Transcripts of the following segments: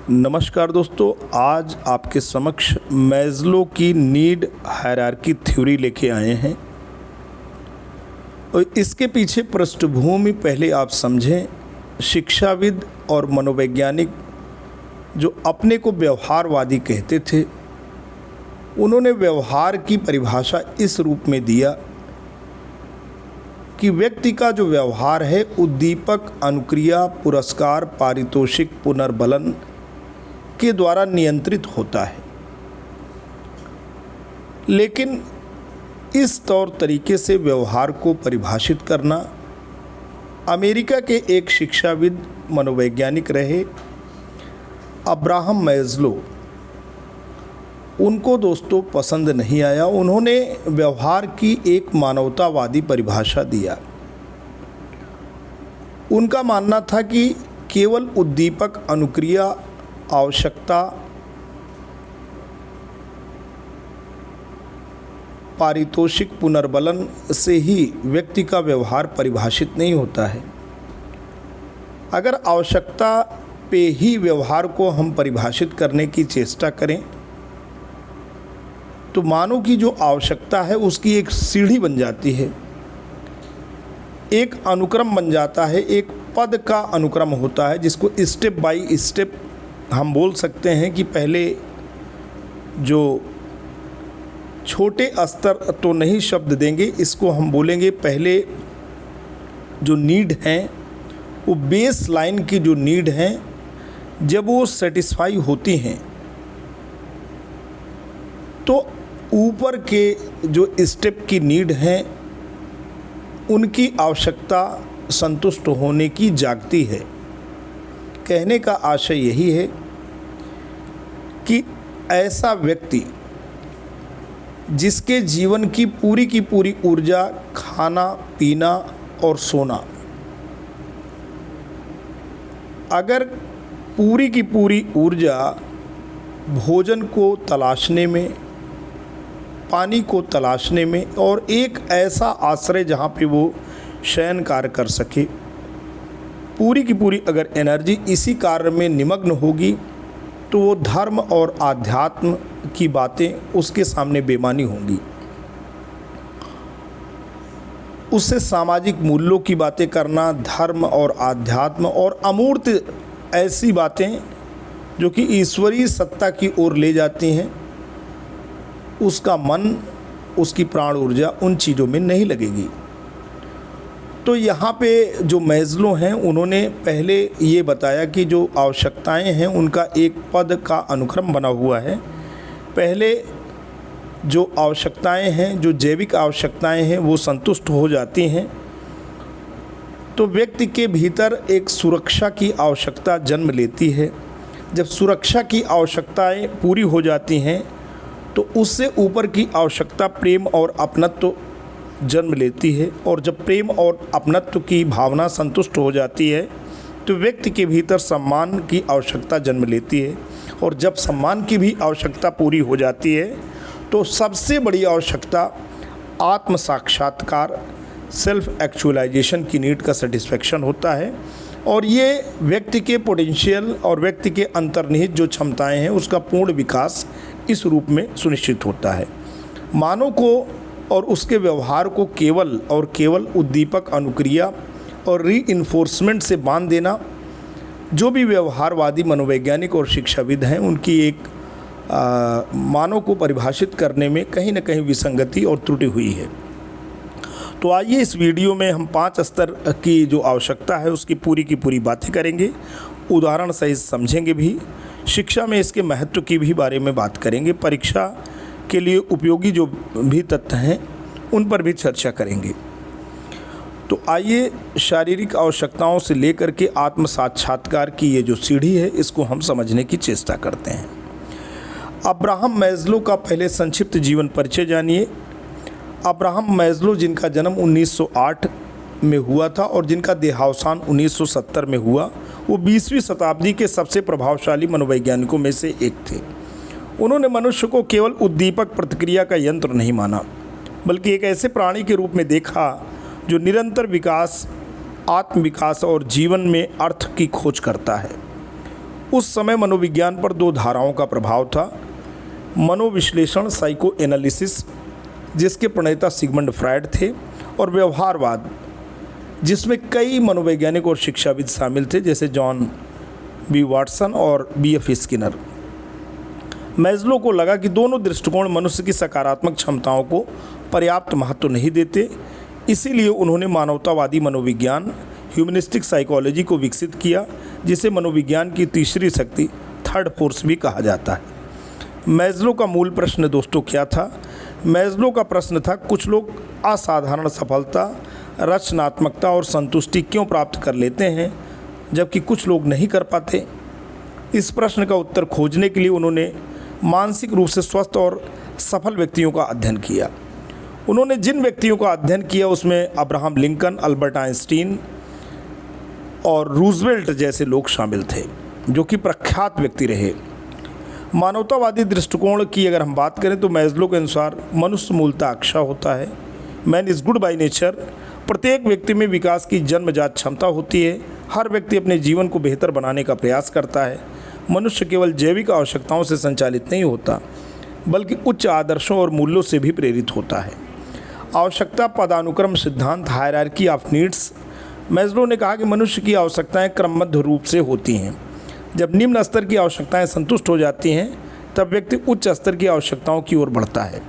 नमस्कार दोस्तों, आज आपके समक्ष मैस्लो की नीड हायरार्की थ्योरी लेके आए हैं और इसके पीछे पृष्ठभूमि पहले आप समझें। शिक्षाविद और मनोवैज्ञानिक जो अपने को व्यवहारवादी कहते थे, उन्होंने व्यवहार की परिभाषा इस रूप में दिया कि व्यक्ति का जो व्यवहार है उद्दीपक, अनुक्रिया, पुरस्कार, पारितोषिक, पुनर्बलन के द्वारा नियंत्रित होता है। लेकिन इस तौर तरीके से व्यवहार को परिभाषित करना अमेरिका के एक शिक्षाविद मनोवैज्ञानिक रहे अब्राहम मैस्लो, उनको दोस्तों पसंद नहीं आया। उन्होंने व्यवहार की एक मानवतावादी परिभाषा दिया। उनका मानना था कि केवल उद्दीपक, अनुक्रिया, आवश्यकता, पारितोषिक, पुनर्बलन से ही व्यक्ति का व्यवहार परिभाषित नहीं होता है। अगर आवश्यकता पे ही व्यवहार को हम परिभाषित करने की चेष्टा करें तो मानव की जो आवश्यकता है उसकी एक सीढ़ी बन जाती है, एक अनुक्रम बन जाता है, एक पद का अनुक्रम होता है जिसको स्टेप बाय स्टेप हम बोल सकते हैं कि पहले जो छोटे स्तर तो नहीं शब्द देंगे, इसको हम बोलेंगे पहले जो नीड हैं वो बेस लाइन की जो नीड हैं, जब वो सेटिस्फाई होती हैं तो ऊपर के जो स्टेप की नीड हैं उनकी आवश्यकता संतुष्ट होने की जागती है। कहने का आशय यही है कि ऐसा व्यक्ति जिसके जीवन की पूरी ऊर्जा खाना, पीना और सोना, अगर पूरी की पूरी ऊर्जा भोजन को तलाशने में, पानी को तलाशने में और एक ऐसा आश्रय जहाँ पे वो शयन कार्य कर सके, पूरी की पूरी अगर एनर्जी इसी कार्य में निमग्न होगी तो वो धर्म और आध्यात्म की बातें उसके सामने बेमानी होंगी। उससे सामाजिक मूल्यों की बातें करना, धर्म और आध्यात्म और अमूर्त ऐसी बातें जो कि ईश्वरीय सत्ता की ओर ले जाती हैं, उसका मन, उसकी प्राण ऊर्जा उन चीज़ों में नहीं लगेगी। तो यहाँ पे जो मैस्लो हैं उन्होंने पहले ये बताया कि जो आवश्यकताएं हैं उनका एक पद का अनुक्रम बना हुआ है। पहले जो आवश्यकताएं हैं, जो जैविक आवश्यकताएं हैं, वो संतुष्ट हो जाती हैं तो व्यक्ति के भीतर एक सुरक्षा की आवश्यकता जन्म लेती है। जब सुरक्षा की आवश्यकताएं पूरी हो जाती हैं तो उससे ऊपर की आवश्यकता प्रेम और अपनत्व जन्म लेती है, और जब प्रेम और अपनत्व की भावना संतुष्ट हो जाती है तो व्यक्ति के भीतर सम्मान की आवश्यकता जन्म लेती है, और जब सम्मान की भी आवश्यकता पूरी हो जाती है तो सबसे बड़ी आवश्यकता आत्म साक्षात्कार, सेल्फ एक्चुअलाइजेशन की नीड का सेटिस्फेक्शन होता है। और ये व्यक्ति के पोटेंशियल और व्यक्ति के अंतर्निहित जो क्षमताएं हैं उसका पूर्ण विकास इस रूप में सुनिश्चित होता है। मानव को और उसके व्यवहार को केवल और केवल उद्दीपक, अनुक्रिया और रीइंफोर्समेंट से बांध देना जो भी व्यवहारवादी मनोवैज्ञानिक और शिक्षाविद हैं उनकी एक मानव को परिभाषित करने में कहीं ना कहीं विसंगति और त्रुटि हुई है। तो आइए इस वीडियो में हम 5 स्तर की जो आवश्यकता है उसकी पूरी की पूरी बातें करेंगे, उदाहरण सहित समझेंगे भी, शिक्षा में इसके महत्व की भी बारे में बात करेंगे, परीक्षा के लिए उपयोगी जो भी तथ्य हैं उन पर भी चर्चा करेंगे। तो आइए शारीरिक आवश्यकताओं से लेकर के आत्म साक्षात्कार की ये जो सीढ़ी है इसको हम समझने की चेष्टा करते हैं। अब्राहम मैस्लो का पहले संक्षिप्त जीवन परिचय जानिए। अब्राहम मैस्लो जिनका जन्म 1908 में हुआ था और जिनका देहावसान 1970 में हुआ, वो 20वीं शताब्दी के सबसे प्रभावशाली मनोवैज्ञानिकों में से एक थे। उन्होंने मनुष्य को केवल उद्दीपक प्रतिक्रिया का यंत्र नहीं माना, बल्कि एक ऐसे प्राणी के रूप में देखा जो निरंतर विकास, आत्म विकास और जीवन में अर्थ की खोज करता है। उस समय मनोविज्ञान पर दो धाराओं का प्रभाव था, मनोविश्लेषण साइको एनालिसिस जिसके प्रणेता सिगमंड फ्रायड थे, और व्यवहारवाद जिसमें कई मनोवैज्ञानिक और शिक्षाविद शामिल थे जैसे जॉन बी वाटसन और B.F. स्किनर। मैस्लो को लगा कि दोनों दृष्टिकोण मनुष्य की सकारात्मक क्षमताओं को पर्याप्त महत्व नहीं देते, इसीलिए उन्होंने मानवतावादी मनोविज्ञान ह्यूमनिस्टिक साइकोलॉजी को विकसित किया, जिसे मनोविज्ञान की तीसरी शक्ति थर्ड फोर्स भी कहा जाता है। मैस्लो का मूल प्रश्न दोस्तों क्या था? मैस्लो का प्रश्न था, कुछ लोग असाधारण सफलता, रचनात्मकता और संतुष्टि क्यों प्राप्त कर लेते हैं जबकि कुछ लोग नहीं कर पाते? इस प्रश्न का उत्तर खोजने के लिए उन्होंने मानसिक रूप से स्वस्थ और सफल व्यक्तियों का अध्ययन किया। उन्होंने जिन व्यक्तियों का अध्ययन किया उसमें अब्राहम लिंकन, अल्बर्ट आइंस्टीन और रूजवेल्ट जैसे लोग शामिल थे जो कि प्रख्यात व्यक्ति रहे। मानवतावादी दृष्टिकोण की अगर हम बात करें तो मैस्लो के अनुसार मनुष्य मूलतः अक्षय होता है, man is good by nature. प्रत्येक व्यक्ति में विकास की जन्मजात क्षमता होती है, हर व्यक्ति अपने जीवन को बेहतर बनाने का प्रयास करता है। मनुष्य केवल जैविक आवश्यकताओं से संचालित नहीं होता बल्कि उच्च आदर्शों और मूल्यों से भी प्रेरित होता है। आवश्यकता पदानुक्रम सिद्धांत हायरार्की ऑफ नीड्स। मैस्लो ने कहा कि मनुष्य की आवश्यकताएं क्रमबद्ध रूप से होती हैं। जब निम्न स्तर की आवश्यकताएं संतुष्ट हो जाती हैं तब व्यक्ति उच्च स्तर की आवश्यकताओं की ओर बढ़ता है।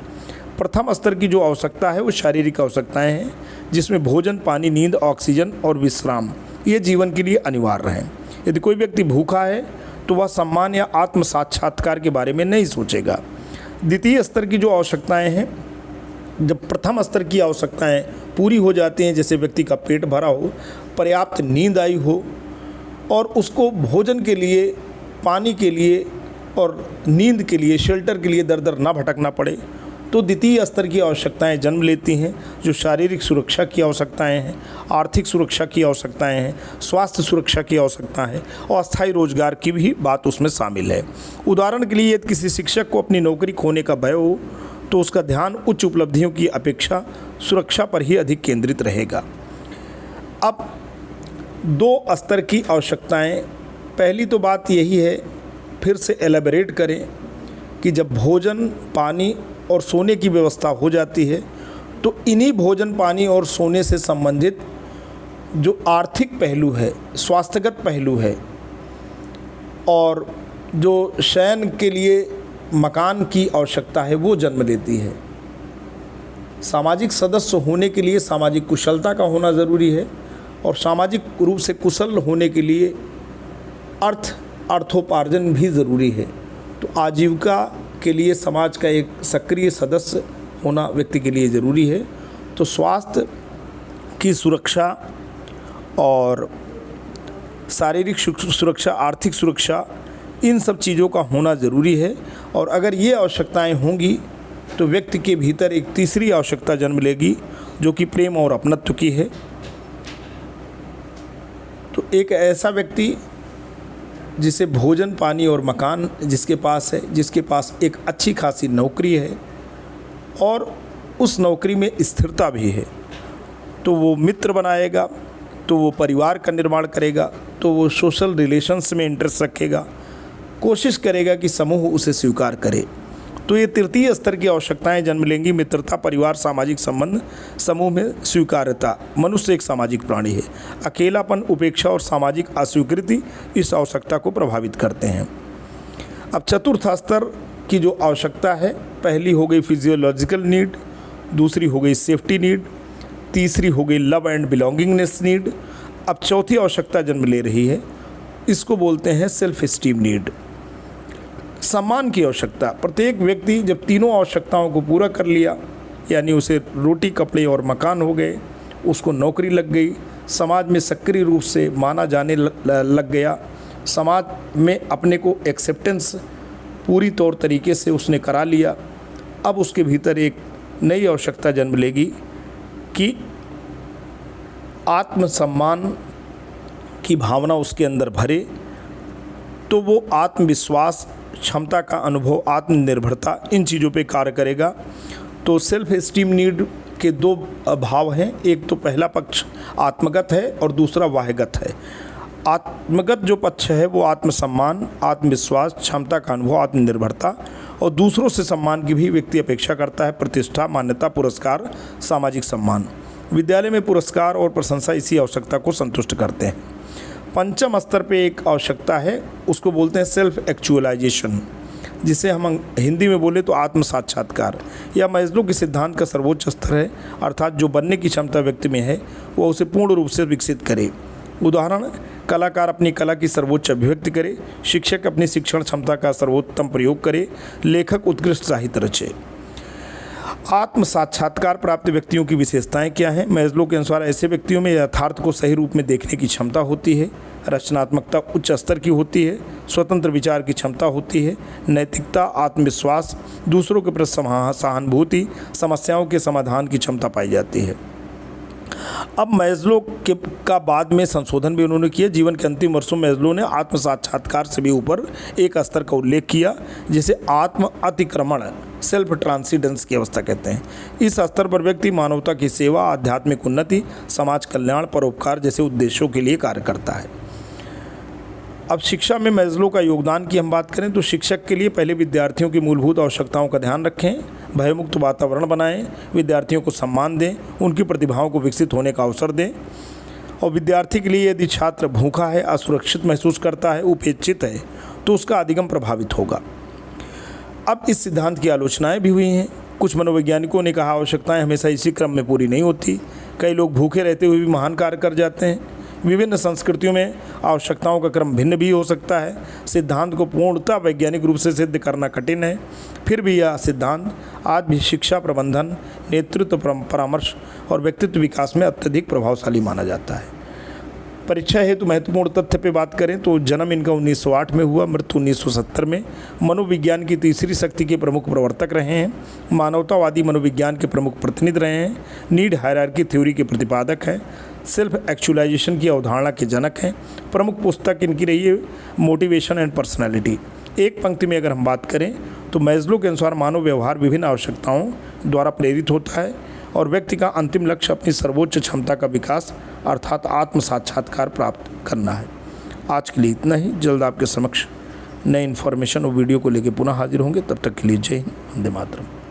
प्रथम स्तर की जो आवश्यकता है वो शारीरिक आवश्यकताएं हैं, जिसमें भोजन, पानी, नींद, ऑक्सीजन और विश्राम ये जीवन के लिए अनिवार्य हैं। यदि कोई व्यक्ति भूखा है तो वह सम्मान या आत्म साक्षात्कार के बारे में नहीं सोचेगा। द्वितीय स्तर की जो आवश्यकताएं हैं, जब प्रथम स्तर की आवश्यकताएं पूरी हो जाती हैं, जैसे व्यक्ति का पेट भरा हो, पर्याप्त नींद आई हो और उसको भोजन के लिए, पानी के लिए और नींद के लिए, शेल्टर के लिए दर दर ना भटकना पड़े, तो द्वितीय स्तर की आवश्यकताएं जन्म लेती हैं, जो शारीरिक सुरक्षा की आवश्यकताएं हैं, आर्थिक सुरक्षा की आवश्यकताएं हैं, स्वास्थ्य सुरक्षा की आवश्यकता है और अस्थायी रोजगार की भी बात उसमें शामिल है। उदाहरण के लिए यदि किसी शिक्षक को अपनी नौकरी खोने का भय हो तो उसका ध्यान उच्च उपलब्धियों की अपेक्षा सुरक्षा पर ही अधिक केंद्रित रहेगा। अब दो स्तर की आवश्यकताएं, पहली तो बात यही है, फिर से एलेबरेट करें कि जब भोजन, पानी और सोने की व्यवस्था हो जाती है तो इन्हीं भोजन, पानी और सोने से संबंधित जो आर्थिक पहलू है, स्वास्थ्यगत पहलू है और जो शयन के लिए मकान की आवश्यकता है वो जन्म लेती है। सामाजिक सदस्य होने के लिए सामाजिक कुशलता का होना ज़रूरी है और सामाजिक रूप से कुशल होने के लिए अर्थोपार्जन भी ज़रूरी है। तो आजीविका के लिए समाज का एक सक्रिय सदस्य होना व्यक्ति के लिए ज़रूरी है। तो स्वास्थ्य की सुरक्षा और शारीरिक सुरक्षा, आर्थिक सुरक्षा, इन सब चीज़ों का होना ज़रूरी है। और अगर ये आवश्यकताएं होंगी तो व्यक्ति के भीतर एक तीसरी आवश्यकता जन्म लेगी जो कि प्रेम और अपनत्व की है। तो एक ऐसा व्यक्ति जिसे भोजन, पानी और मकान जिसके पास है, जिसके पास एक अच्छी खासी नौकरी है और उस नौकरी में स्थिरता भी है, तो वो मित्र बनाएगा, तो वो परिवार का निर्माण करेगा, तो वो सोशल रिलेशंस में इंटरेस्ट रखेगा, कोशिश करेगा कि समूह उसे स्वीकार करे। तो ये तृतीय स्तर की आवश्यकताएं जन्म लेंगी, मित्रता, परिवार, सामाजिक संबंध, समूह में स्वीकार्यता। मनुष्य एक सामाजिक प्राणी है। अकेलापन, उपेक्षा और सामाजिक अस्वीकृति इस आवश्यकता को प्रभावित करते हैं। अब चतुर्थ स्तर की जो आवश्यकता है, पहली हो गई फिजियोलॉजिकल नीड, दूसरी हो गई सेफ्टी नीड, तीसरी हो गई लव एंड बिलोंगिंगनेस नीड। अब चौथी आवश्यकता जन्म ले रही है, इसको बोलते हैं सेल्फ एस्टीम नीड, सम्मान की आवश्यकता। प्रत्येक व्यक्ति जब तीनों आवश्यकताओं को पूरा कर लिया, यानी उसे रोटी, कपड़े और मकान हो गए, उसको नौकरी लग गई, समाज में सक्रिय रूप से माना जाने लग गया, समाज में अपने को एक्सेप्टेंस पूरी तौर तरीके से उसने करा लिया, अब उसके भीतर एक नई आवश्यकता जन्म लेगी कि आत्मसम्मान की भावना उसके अंदर भरे, तो वो आत्मविश्वास, क्षमता का अनुभव, आत्मनिर्भरता, इन चीज़ों पे कार्य करेगा। तो सेल्फ एस्टीम नीड के दो भाव हैं, एक तो पहला पक्ष आत्मगत है और दूसरा बाह्यगत है। आत्मगत जो पक्ष है वो आत्मसम्मान, आत्मविश्वास, क्षमता का अनुभव, आत्मनिर्भरता और दूसरों से सम्मान की भी व्यक्ति अपेक्षा करता है। प्रतिष्ठा, मान्यता, पुरस्कार, सामाजिक सम्मान। विद्यालय में पुरस्कार और प्रशंसा इसी आवश्यकता को संतुष्ट करते हैं। पंचम स्तर पे एक आवश्यकता है, उसको बोलते हैं सेल्फ एक्चुअलाइजेशन, जिसे हम हिंदी में बोले तो आत्म साक्षात्कार। यह मैस्लो के सिद्धांत का सर्वोच्च स्तर है, अर्थात जो बनने की क्षमता व्यक्ति में है वह उसे पूर्ण रूप से विकसित करे। उदाहरण, कलाकार अपनी कला की सर्वोच्च अभिव्यक्ति करे, शिक्षक अपनी शिक्षण क्षमता का सर्वोत्तम प्रयोग करे, लेखक उत्कृष्ट साहित्य रचे। आत्म साक्षात्कार प्राप्त व्यक्तियों की विशेषताएं क्या हैं? मैस्लो के अनुसार ऐसे व्यक्तियों में यथार्थ को सही रूप में देखने की क्षमता होती है, रचनात्मकता उच्च स्तर की होती है, स्वतंत्र विचार की क्षमता होती है, नैतिकता, आत्मविश्वास, दूसरों के प्रति सहानुभूति, समस्याओं के समाधान की क्षमता पाई जाती है। अब मैस्लो का बाद में संशोधन भी उन्होंने किया। जीवन के अंतिम वर्षों में मैस्लो ने आत्म साक्षात्कार से भी ऊपर एक स्तर का उल्लेख किया, जिसे आत्म अतिक्रमण, सेल्फ ट्रांसीडेंस की अवस्था कहते हैं। इस स्तर पर व्यक्ति मानवता की सेवा, आध्यात्मिक उन्नति, समाज कल्याण, परोपकार जैसे उद्देश्यों के लिए कार्य करता है। अब शिक्षा में मैस्लो का योगदान की हम बात करें तो शिक्षक के लिए पहले विद्यार्थियों की मूलभूत आवश्यकताओं का ध्यान रखें, भयमुक्त वातावरण बनाएं, विद्यार्थियों को सम्मान दें, उनकी प्रतिभाओं को विकसित होने का अवसर दें। और विद्यार्थी के लिए यदि छात्र भूखा है, असुरक्षित महसूस करता है, उपेक्षित है, तो उसका अधिगम प्रभावित होगा। अब इस सिद्धांत की आलोचनाएं भी हुई हैं। कुछ मनोवैज्ञानिकों ने कहा आवश्यकताएं हमेशा इसी क्रम में पूरी नहीं होती, कई लोग भूखे रहते हुए भी महान कार्य कर जाते हैं। विभिन्न संस्कृतियों में आवश्यकताओं का क्रम भिन्न भी हो सकता है। सिद्धांत को पूर्णतः वैज्ञानिक रूप से सिद्ध करना कठिन है, फिर भी यह सिद्धांत आज भी शिक्षा प्रबंधन, नेतृत्व परामर्श और व्यक्तित्व विकास में अत्यधिक प्रभावशाली माना जाता है। परीक्षा हेतु महत्वपूर्ण तथ्य पे बात करें तो जन्म इनका 1908 में हुआ, मृत्यु 1970 में। मनोविज्ञान की तीसरी शक्ति के प्रमुख प्रवर्तक रहे हैं, मानवतावादी मनोविज्ञान के प्रमुख प्रतिनिधि रहे हैं, नीड हायरार्की थ्योरी के प्रतिपादक हैं, सेल्फ एक्चुअलाइजेशन की अवधारणा के जनक हैं। प्रमुख पुस्तक इनकी रही है मोटिवेशन एंड पर्सनैलिटी। एक पंक्ति में अगर हम बात करें तो मैस्लो के अनुसार मानव व्यवहार विभिन्न आवश्यकताओं द्वारा प्रेरित होता है और व्यक्ति का अंतिम लक्ष्य अपनी सर्वोच्च क्षमता का विकास अर्थात आत्म साक्षात्कार प्राप्त करना है। आज के लिए इतना ही। जल्द आपके समक्ष नए इन्फॉर्मेशन और वीडियो को लेकर पुनः हाजिर होंगे। तब तक के लिए जय हिंद, वंदे मातरम।